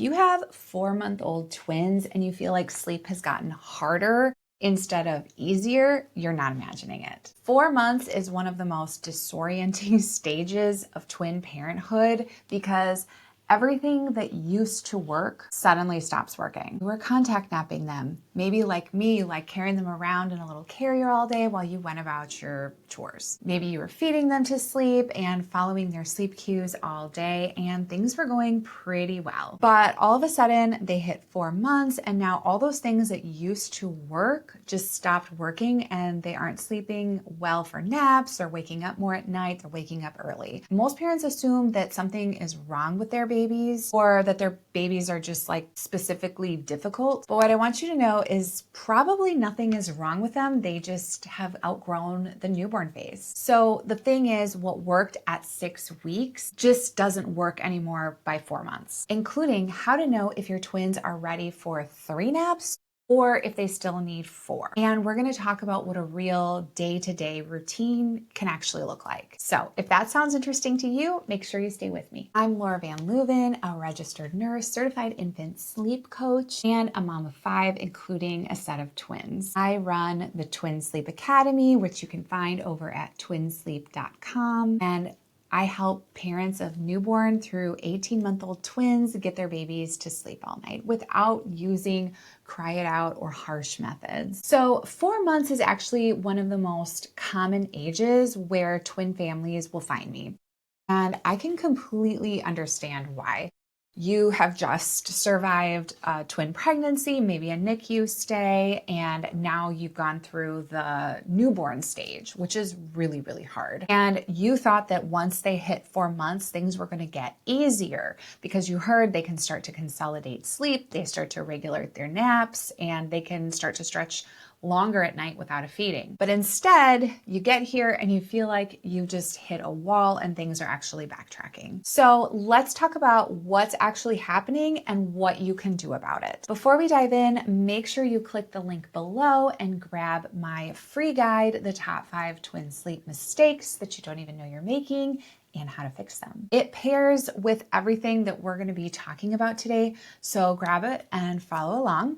you have 4-month-old twins and you feel like sleep has gotten harder instead of easier, you're not imagining it. 4 months is one of the most disorienting stages of twin parenthood because everything that used to work suddenly stops working. You were contact napping them, maybe like me, like carrying them around in a little carrier all day while you went about your chores. Maybe you were feeding them to sleep and following their sleep cues all day, and things were going pretty well. But all of a sudden, they hit 4 months, and now all those things that used to work just stopped working, and they aren't sleeping well for naps. They're waking up more at night. They're waking up early. Most parents assume that something is wrong with their babies or that their babies are just like specifically difficult. But what I want you to know is probably nothing is wrong with them. They just have outgrown the newborn phase. So the thing is, what worked at 6 weeks just doesn't work anymore by 4 months, including how to know if your twins are ready for 3 naps or if they still need 4. And we're gonna talk about what a real day-to-day routine can actually look like. So if that sounds interesting to you, make sure you stay with me. I'm Laura Van Leuven, a registered nurse, certified infant sleep coach, and a mom of 5, including a set of twins. I run the Twin Sleep Academy, which you can find over at twinsleep.com. And I help parents of newborn through 18-month-old twins get their babies to sleep all night without using cry it out or harsh methods. So 4 months is actually one of the most common ages where twin families will find me. And I can completely understand why. You have just survived a twin pregnancy, maybe a NICU stay, and now you've gone through the newborn stage, which is really, really hard. And you thought that once they hit 4 months, things were going to get easier because you heard they can start to consolidate sleep, they start to regulate their naps, and they can start to stretch longer at night without a feeding. But instead, you get here and you feel like you just hit a wall and things are actually backtracking. So let's talk about what's actually happening and what you can do about it. Before we dive in, make sure you click the link below and grab my free guide, The Top 5 Twin Sleep Mistakes That You Don't Even Know You're Making and How to Fix Them. It pairs with everything that we're going to be talking about today, so grab it and follow along.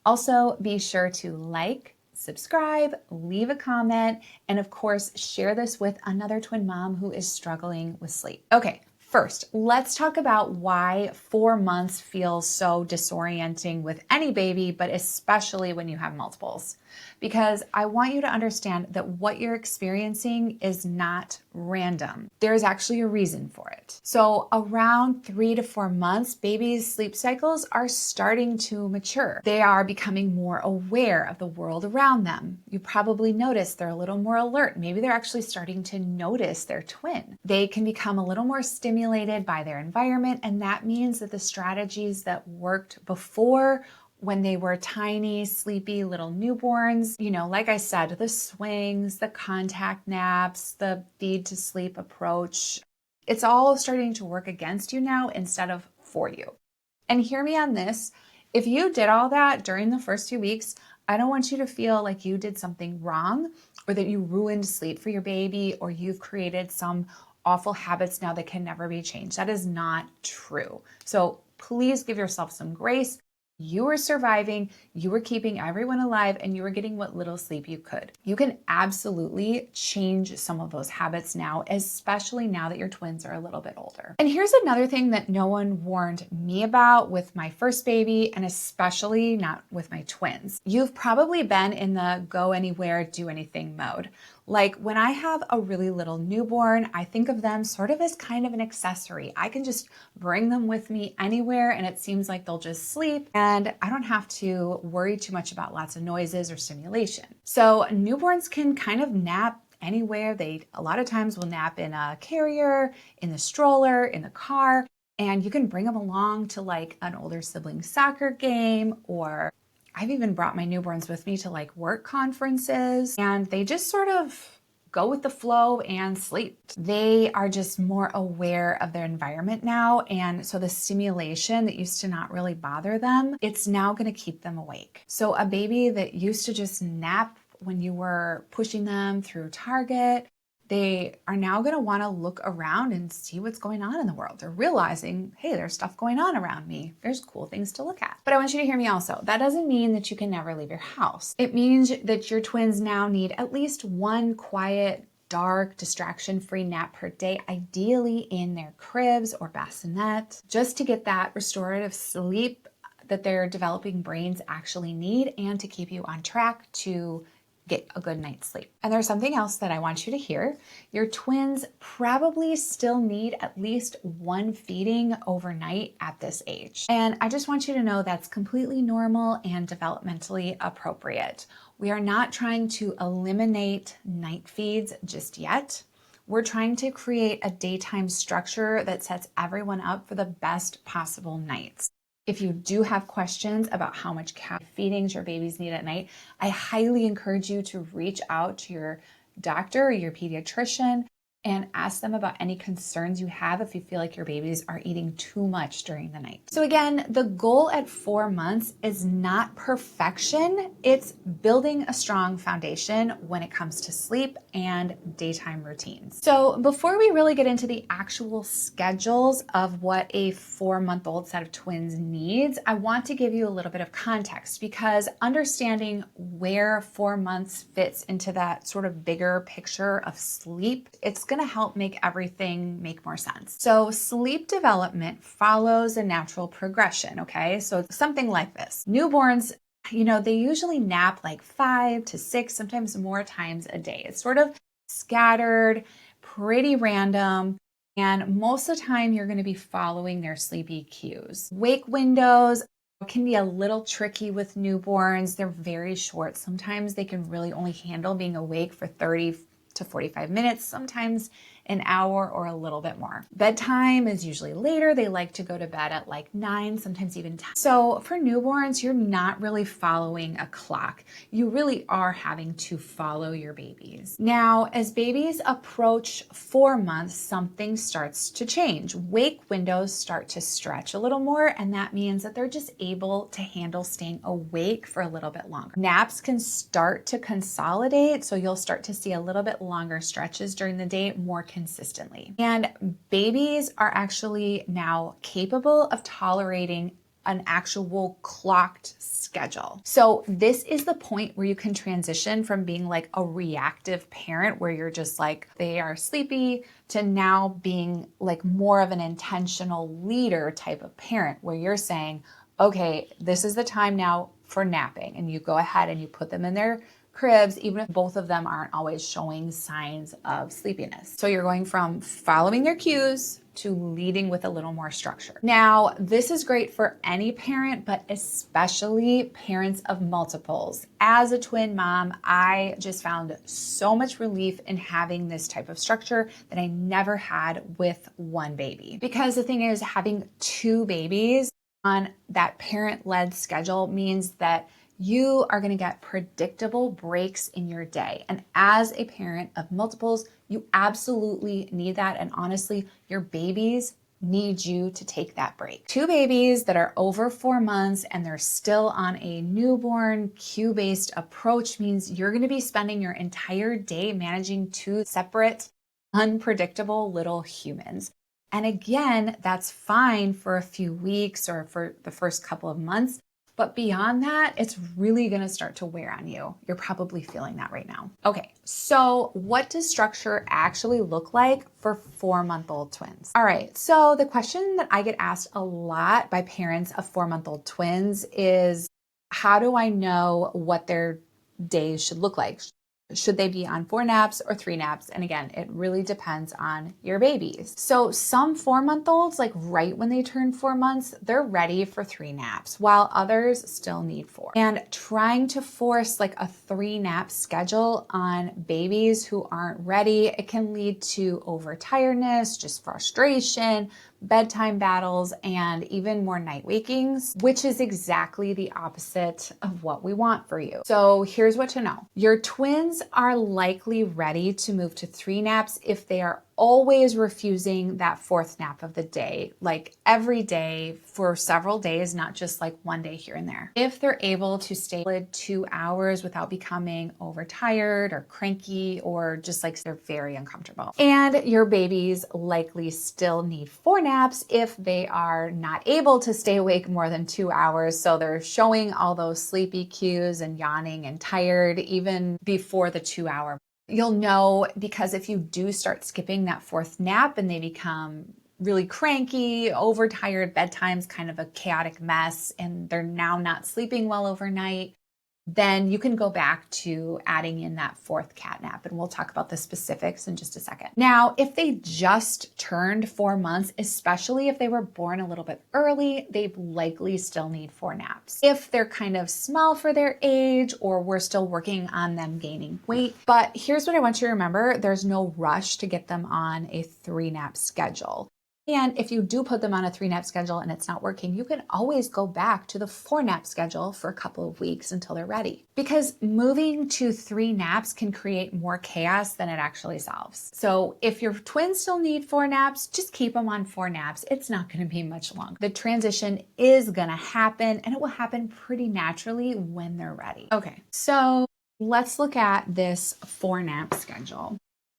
Also, be sure to like, subscribe, leave a comment, and of course, share this with another twin mom who is struggling with sleep. Okay, first, let's talk about why 4 months feels so disorienting with any baby, but especially when you have multiples. Because I want you to understand that what you're experiencing is not random. There's actually a reason for it. So around 3 to 4 months, babies' sleep cycles are starting to mature. They are becoming more aware of the world around them. You probably notice they're a little more alert. Maybe they're actually starting to notice their twin. They can become a little more stimulated by their environment, and that means that the strategies that worked before when they were tiny, sleepy little newborns, like I said, the swings, the contact naps, the feed to sleep approach, it's all starting to work against you now instead of for you. And hear me on this. If you did all that during the first 2 weeks, I don't want you to feel like you did something wrong or that you ruined sleep for your baby or you've created some awful habits now that can never be changed. That is not true. So please give yourself some grace. You were surviving, you were keeping everyone alive, and you were getting what little sleep you could. You can absolutely change some of those habits now, especially now that your twins are a little bit older. And here's another thing that no one warned me about with my first baby, and especially not with my twins. You've probably been in the go anywhere, do anything mode. Like when I have a really little newborn, I think of them sort of as kind of an accessory. I can just bring them with me anywhere and it seems like they'll just sleep and I don't have to worry too much about lots of noises or stimulation. So newborns can kind of nap anywhere. They a lot of times will nap in a carrier, in the stroller, in the car, and you can bring them along to like an older sibling soccer game, or I've even brought my newborns with me to like work conferences, and they just sort of go with the flow and sleep. They are just more aware of their environment now. And so the stimulation that used to not really bother them, it's now going to keep them awake. So a baby that used to just nap when you were pushing them through Target they are now going to want to look around and see what's going on in the world. They're realizing, hey, there's stuff going on around me. There's cool things to look at. But I want you to hear me also. That doesn't mean that you can never leave your house. It means that your twins now need at least one quiet, dark, distraction-free nap per day, ideally in their cribs or bassinet, just to get that restorative sleep that their developing brains actually need and to keep you on track to get a good night's sleep. And there's something else that I want you to hear. Your twins probably still need at least one feeding overnight at this age. And I just want you to know that's completely normal and developmentally appropriate. We are not trying to eliminate night feeds just yet. We're trying to create a daytime structure that sets everyone up for the best possible nights. If you do have questions about how much feedings your babies need at night, I highly encourage you to reach out to your doctor or your pediatrician and ask them about any concerns you have if you feel like your babies are eating too much during the night. So again, the goal at 4 months is not perfection. It's building a strong foundation when it comes to sleep and daytime routines. So before we really get into the actual schedules of what a 4-month-old set of twins needs, I want to give you a little bit of context, because understanding where 4 months fits into that sort of bigger picture of sleep, it's going to help make everything make more sense. So sleep development follows a natural progression, okay? So it's something like this. Newborns, they usually nap like 5 to 6, sometimes more times a day. It's sort of scattered, pretty random, and most of the time you're going to be following their sleepy cues. Wake windows can be a little tricky with newborns. They're very short. Sometimes they can really only handle being awake for 30 to 45 minutes, sometimes an hour or a little bit more. Bedtime is usually later. They like to go to bed at like 9, sometimes even 10. So for newborns, you're not really following a clock. You really are having to follow your babies. Now, as babies approach 4 months, something starts to change. Wake windows start to stretch a little more, and that means that they're just able to handle staying awake for a little bit longer. Naps can start to consolidate, so you'll start to see a little bit longer stretches during the day more consistently. And babies are actually now capable of tolerating an actual clocked schedule. So this is the point where you can transition from being like a reactive parent where you're just like, they are sleepy, to now being like more of an intentional leader type of parent where you're saying, okay, this is the time now for napping. And you go ahead and you put them in their cribs, even if both of them aren't always showing signs of sleepiness. So you're going from following their cues to leading with a little more structure. Now, this is great for any parent, but especially parents of multiples. As a twin mom, I just found so much relief in having this type of structure that I never had with one baby. Because the thing is, having 2 babies on that parent-led schedule means that you are going to get predictable breaks in your day. And as a parent of multiples, you absolutely need that. And honestly, your babies need you to take that break. 2 babies that are over 4 months and they're still on a newborn cue-based approach means you're going to be spending your entire day managing 2 separate, unpredictable little humans. And again, that's fine for a few weeks or for the first couple of months. But beyond that, it's really going to start to wear on you. You're probably feeling that right now. Okay, so what does structure actually look like for 4-month-old twins? All right, so the question that I get asked a lot by parents of 4-month-old twins is, how do I know what their days should look like? Should they be on 4 naps or 3 naps? And again, it really depends on your babies. So some 4-month-olds, like right when they turn 4 months, they're ready for 3 naps, while others still need 4. And trying to force like a 3-nap schedule on babies who aren't ready, it can lead to overtiredness, just frustration, bedtime battles, and even more night wakings, which is exactly the opposite of what we want for you. So here's what to know. Your twins are likely ready to move to 3 naps if they are always refusing that fourth nap of the day, like every day for several days, not just like one day here and there. If they're able to stay 2 hours without becoming overtired or cranky or just like they're very uncomfortable. And your babies likely still need 4 naps if they are not able to stay awake more than 2 hours. So they're showing all those sleepy cues and yawning and tired even before the 2-hour. You'll know because if you do start skipping that fourth nap and they become really cranky, overtired, bedtime's kind of a chaotic mess, and they're now not sleeping well overnight, then you can go back to adding in that fourth cat nap. And we'll talk about the specifics in just a second. Now, if they just turned 4 months, especially if they were born a little bit early, they likely still need 4 naps. If they're kind of small for their age, or we're still working on them gaining weight. But here's what I want you to remember. There's no rush to get them on a 3-nap schedule. And if you do put them on a 3-nap schedule and it's not working, you can always go back to the 4-nap schedule for a couple of weeks until they're ready. Because moving to 3 naps can create more chaos than it actually solves. So if your twins still need 4 naps, just keep them on 4 naps. It's not going to be much longer. The transition is going to happen, and it will happen pretty naturally when they're ready. Okay, so let's look at this 4-nap schedule.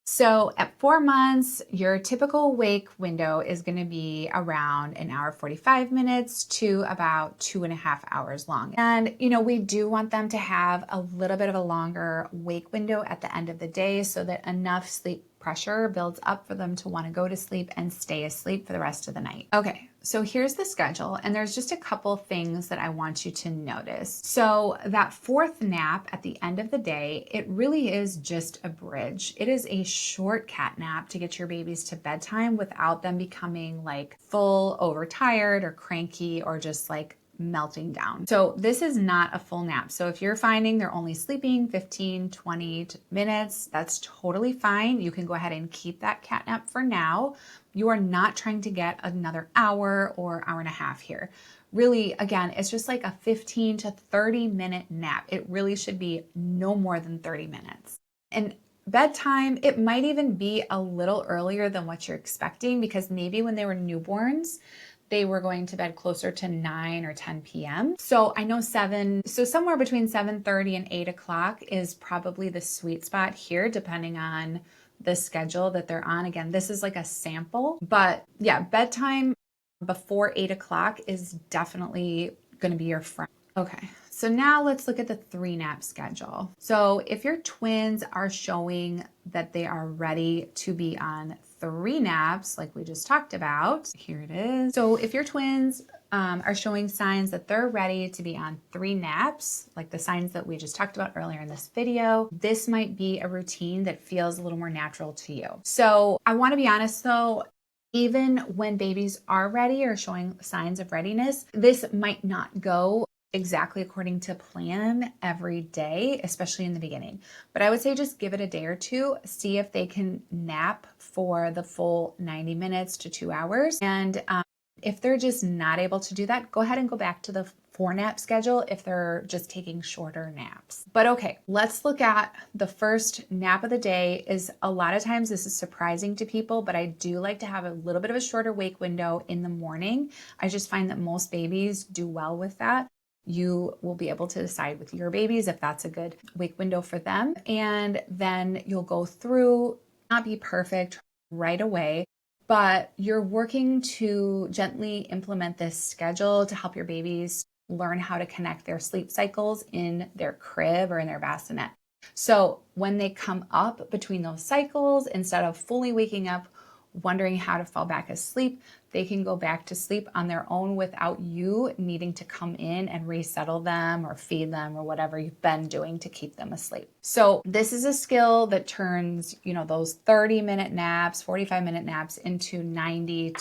So at 4 months, your typical wake window is going to be around 1 hour 45 minutes to about 2.5 hours long. And, we do want them to have a little bit of a longer wake window at the end of the day so that enough sleep pressure builds up for them to want to go to sleep and stay asleep for the rest of the night. Okay, so here's the schedule, and there's just a couple things that I want you to notice. So that fourth nap at the end of the day, it really is just a bridge. It is a short cat nap to get your babies to bedtime without them becoming like full overtired or cranky or just like melting down. So this is not a full nap. So if you're finding they're only sleeping 15, 20 minutes, that's totally fine. You can go ahead and keep that cat nap for now. You are not trying to get another hour or hour and a half here. Really, again, it's just like a 15 to 30 minute nap. It really should be no more than 30 minutes. And bedtime, it might even be a little earlier than what you're expecting because maybe when they were newborns, they were going to bed closer to 9 or 10 p.m. So I know somewhere between 7:30 and 8 o'clock is probably the sweet spot here, depending on the schedule that they're on. Again, this is like a sample, but yeah, bedtime before 8 o'clock is definitely going to be your friend. Okay, so now let's look at the 3-nap schedule. So if your twins are showing that they are ready to be on 3 naps, like we just talked about, here it is. So if your twins are showing signs that they're ready to be on 3 naps, like the signs that we just talked about earlier in this video, this might be a routine that feels a little more natural to you. So I want to be honest though, even when babies are ready or showing signs of readiness, this might not go exactly according to plan every day, especially in the beginning. But I would say just give it a day or two, see if they can nap for the full 90 minutes to 2 hours. And if they're just not able to do that, go ahead and go back to the 4-nap schedule if they're just taking shorter naps. But okay, let's look at the first nap of the day. Is a lot of times this is surprising to people, but I do like to have a little bit of a shorter wake window in the morning. I just find that most babies do well with that. You will be able to decide with your babies if that's a good wake window for them. And then you'll go through, not be perfect right away, but you're working to gently implement this schedule to help your babies learn how to connect their sleep cycles in their crib or in their bassinet. So when they come up between those cycles, instead of fully waking up, wondering how to fall back asleep, they can go back to sleep on their own without you needing to come in and resettle them or feed them or whatever you've been doing to keep them asleep. So this is a skill that turns, those 30-minute naps, 45-minute naps into 90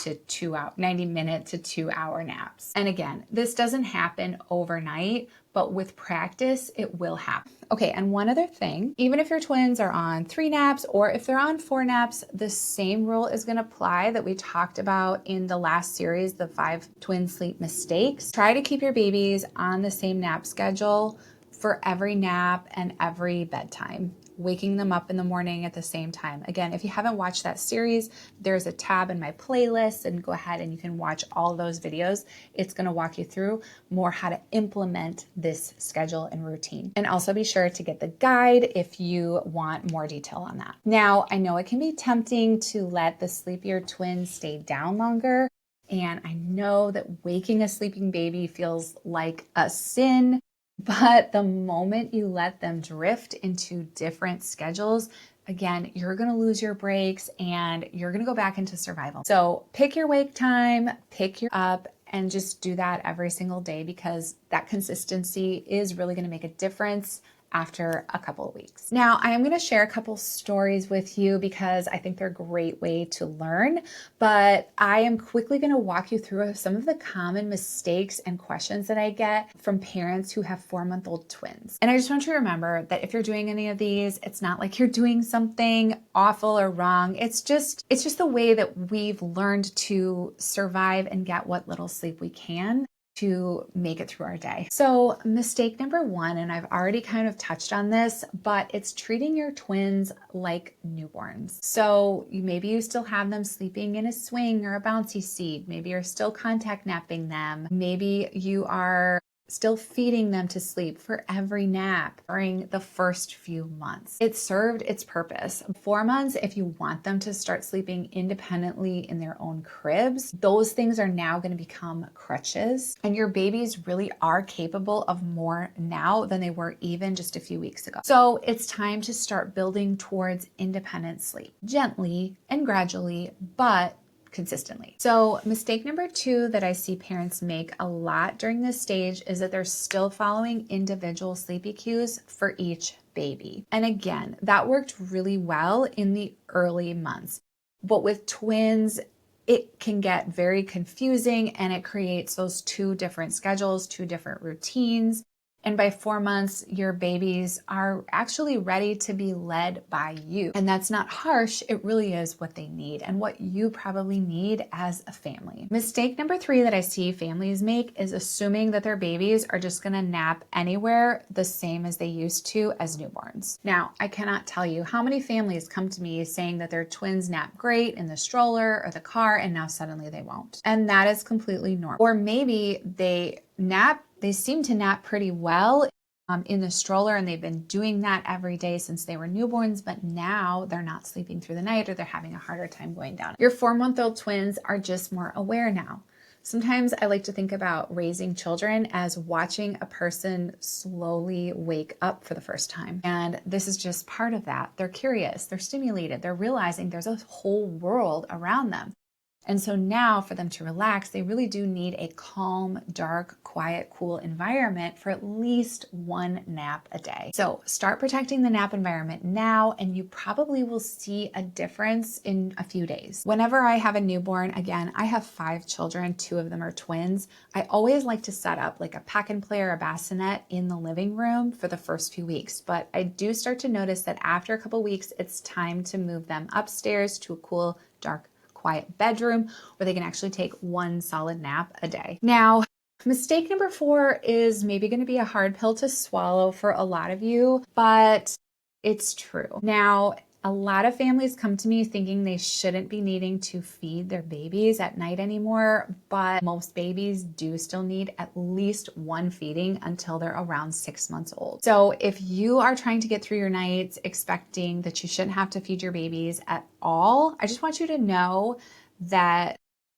minute to 2 hour naps. And again, this doesn't happen overnight, but with practice, it will happen. Okay, and one other thing, even if your twins are on 3 naps or if they're on 4 naps, the same rule is going to apply that we talked about in the last series, the 5 twin sleep mistakes. Try to keep your babies on the same nap schedule for every nap and every bedtime. waking them up in the morning at the same time. Again, if you haven't watched that series, there's a tab in my playlist, and go ahead and you can watch all those videos. It's going to walk you through more how to implement this schedule and routine. And also be sure to get the guide if you want more detail on that. Now, I know it can be tempting to let the sleepier twins stay down longer. And I know that waking a sleeping baby feels like a sin, but the moment you let them drift into different schedules, again, you're going to lose your breaks and you're going to go back into survival. So pick your wake time, pick your up, and just do that every single day, because that consistency is really going to make a difference after a couple of weeks. Now, I am going to share a couple stories with you because I think they're a great way to learn, but I am quickly going to walk you through some of the common mistakes and questions that I get from parents who have 4-month-old twins. And I just want you to remember that if you're doing any of these, it's not like you're doing something awful or wrong. It's just the way that we've learned to survive and get what little sleep we can to make it through our day. So mistake number one, and I've already kind of touched on this, but it's treating your twins like newborns. So maybe you still have them sleeping in a swing or a bouncy seat. Maybe you're still contact napping them. Maybe you are still feeding them to sleep for every nap during the first few months. It served its purpose. 4 months, if you want them to start sleeping independently in their own cribs, those things are now going to become crutches. And your babies really are capable of more now than they were even just a few weeks ago. So it's time to start building towards independent sleep, gently and gradually, but consistently. So mistake number two that I see parents make a lot during this stage is that they're still following individual sleepy cues for each baby. And again, that worked really well in the early months. But with twins, it can get very confusing and it creates those two different schedules, two different routines. And by 4 months, your babies are actually ready to be led by you. And that's not harsh. It really is what they need and what you probably need as a family. Mistake number three that I see families make is assuming that their babies are just going to nap anywhere the same as they used to as newborns. Now, I cannot tell you how many families come to me saying that their twins nap great in the stroller or the car, and now suddenly they won't. And that is completely normal. Or maybe they seem to nap pretty well in the stroller, and they've been doing that every day since they were newborns, but now they're not sleeping through the night or they're having a harder time going down. Your 4-month-old twins are just more aware now. Sometimes I like to think about raising children as watching a person slowly wake up for the first time. And this is just part of that. They're curious, they're stimulated, they're realizing there's a whole world around them. And so now for them to relax, they really do need a calm, dark, quiet, cool environment for at least one nap a day. So start protecting the nap environment now, and you probably will see a difference in a few days. Whenever I have a newborn, again, I have 5 children, 2 of them are twins. I always like to set up like a pack and play or a bassinet in the living room for the first few weeks. But I do start to notice that after a couple weeks, it's time to move them upstairs to a cool, dark, quiet bedroom where they can actually take one solid nap a day. Now, mistake number 4 is maybe going to be a hard pill to swallow for a lot of you, but it's true. Now, a lot of families come to me thinking they shouldn't be needing to feed their babies at night anymore, but most babies do still need at least one feeding until they're around 6 months old. So if you are trying to get through your nights expecting that you shouldn't have to feed your babies at all, I just want you to know that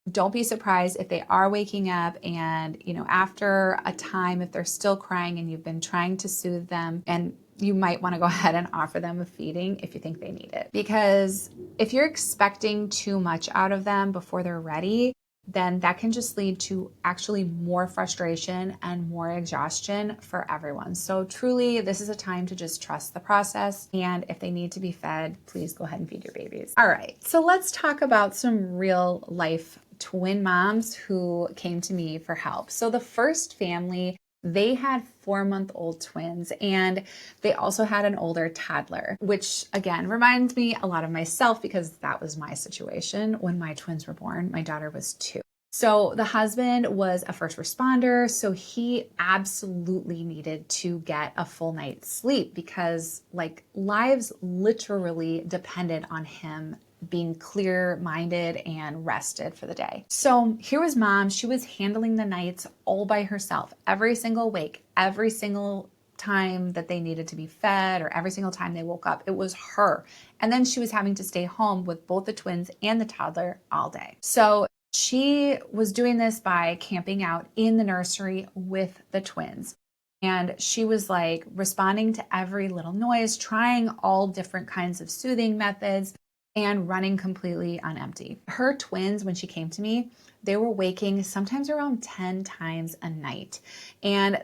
don't be surprised if they are waking up and, after a time, if they're still crying and you've been trying to soothe them, and you might want to go ahead and offer them a feeding if you think they need it. Because if you're expecting too much out of them before they're ready, then that can just lead to actually more frustration and more exhaustion for everyone. So truly, this is a time to just trust the process. And if they need to be fed, please go ahead and feed your babies. All right, so let's talk about some real life twin moms who came to me for help. So the first family, they had 4-month-old twins, and they also had an older toddler, which again reminds me a lot of myself because that was my situation when my twins were born. My daughter was 2. So the husband was a first responder, so he absolutely needed to get a full night's sleep because like lives literally depended on him being clear-minded and rested for the day. So here was mom. She was handling the nights all by herself, every single wake, every single time that they needed to be fed or every single time they woke up, it was her. And then she was having to stay home with both the twins and the toddler all day. So she was doing this by camping out in the nursery with the twins. And she was like responding to every little noise, trying all different kinds of soothing methods and running completely on empty. Her twins, when she came to me, they were waking sometimes around 10 times a night. And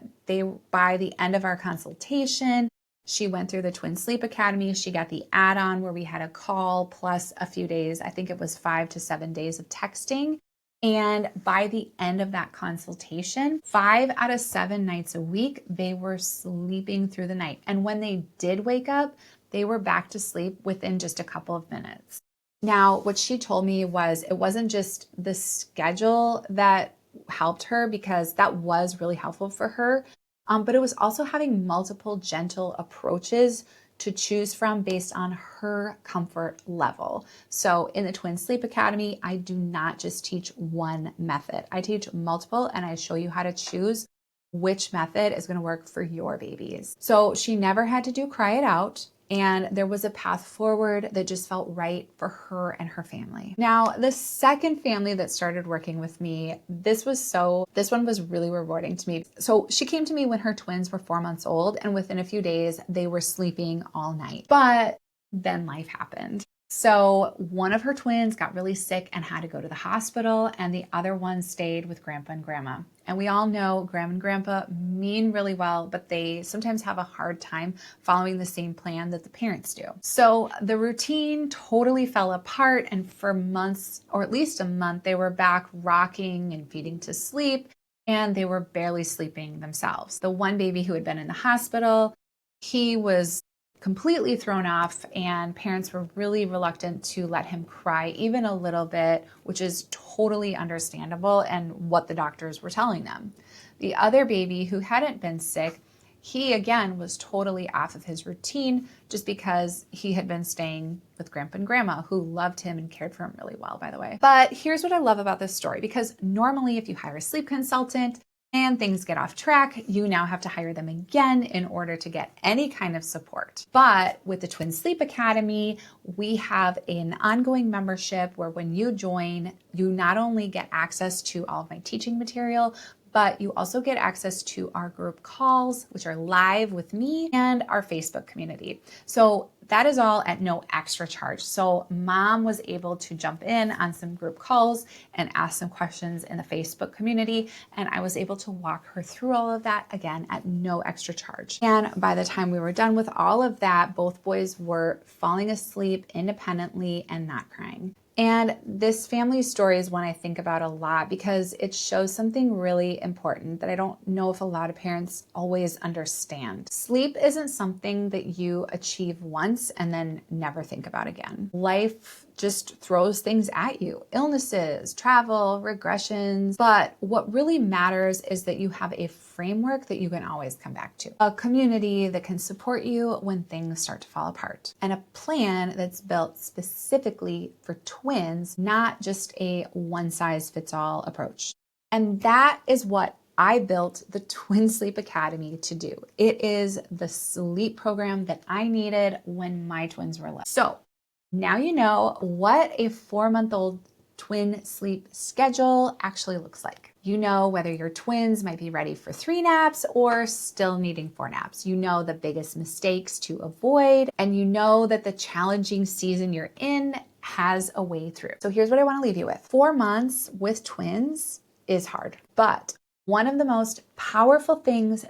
by the end of our consultation, she went through the Twin Sleep Academy. She got the add-on where we had a call plus a few days. I think it was 5 to 7 days of texting. And by the end of that consultation, 5 out of 7 nights a week, they were sleeping through the night. And when they did wake up, they were back to sleep within just a couple of minutes. Now, what she told me was it wasn't just the schedule that helped her, because that was really helpful for her, but it was also having multiple gentle approaches to choose from based on her comfort level. So in the Twin Sleep Academy, I do not just teach one method. I teach multiple, and I show you how to choose which method is going to work for your babies. So she never had to do cry it out. And there was a path forward that just felt right for her and her family. Now, the second family that started working with me, this one was really rewarding to me. So she came to me when her twins were 4 months old, and within a few days, they were sleeping all night. But then life happened. So one of her twins got really sick and had to go to the hospital, and the other one stayed with grandpa and grandma. And we all know grandma and grandpa mean really well, but they sometimes have a hard time following the same plan that the parents do. So the routine totally fell apart, and for months, or at least a month, they were back rocking and feeding to sleep, and they were barely sleeping themselves. The one baby who had been in the hospital, he was completely thrown off, and parents were really reluctant to let him cry even a little bit, which is totally understandable and what the doctors were telling them. The other baby who hadn't been sick, he again was totally off of his routine just because he had been staying with grandpa and grandma, who loved him and cared for him really well, by the way. But here's what I love about this story, because normally if you hire a sleep consultant and things get off track, you now have to hire them again in order to get any kind of support. But with the Twin Sleep Academy, we have an ongoing membership where when you join, you not only get access to all of my teaching material, but you also get access to our group calls, which are live with me, and our Facebook community. So that is all at no extra charge. So mom was able to jump in on some group calls and ask some questions in the Facebook community, and I was able to walk her through all of that, again, at no extra charge. And by the time we were done with all of that, both boys were falling asleep independently and not crying. And this family story is one I think about a lot because it shows something really important that I don't know if a lot of parents always understand. Sleep isn't something that you achieve once and then never think about again. Life just throws things at you, illnesses, travel, regressions. But what really matters is that you have a framework that you can always come back to, a community that can support you when things start to fall apart, and a plan that's built specifically for twins, not just a one-size-fits-all approach. And that is what I built the Twin Sleep Academy to do. It is the sleep program that I needed when my twins were little. So now you know what a 4-month-old twin sleep schedule actually looks like. You know whether your twins might be ready for 3 naps or still needing 4 naps. You know the biggest mistakes to avoid, and you know that the challenging season you're in has a way through. So here's what I want to leave you with. 4 months with twins is hard, but one of the most powerful things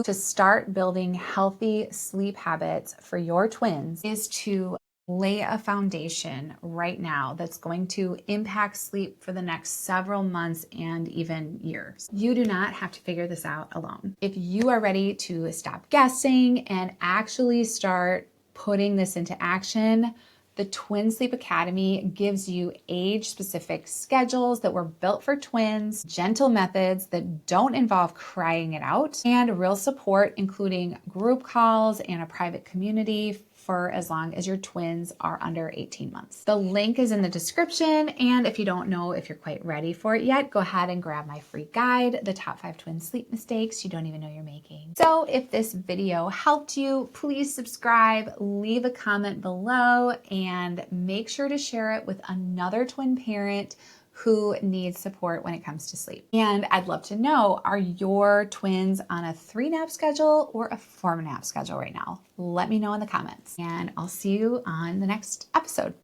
to start building healthy sleep habits for your twins is to lay a foundation right now that's going to impact sleep for the next several months and even years. You do not have to figure this out alone. If you are ready to stop guessing and actually start putting this into action, The Twin Sleep Academy gives you age-specific schedules that were built for twins, gentle methods that don't involve crying it out, and real support, including group calls and a private community for as long as your twins are under 18 months. The link is in the description, and if you don't know if you're quite ready for it yet, go ahead and grab my free guide, The Top 5 Twin Sleep Mistakes You Don't Even Know You're Making. So if this video helped you, please subscribe, leave a comment below, and make sure to share it with another twin parent who needs support when it comes to sleep. And I'd love to know, are your twins on a 3-nap schedule or a 4-nap schedule right now? Let me know in the comments, and I'll see you on the next episode.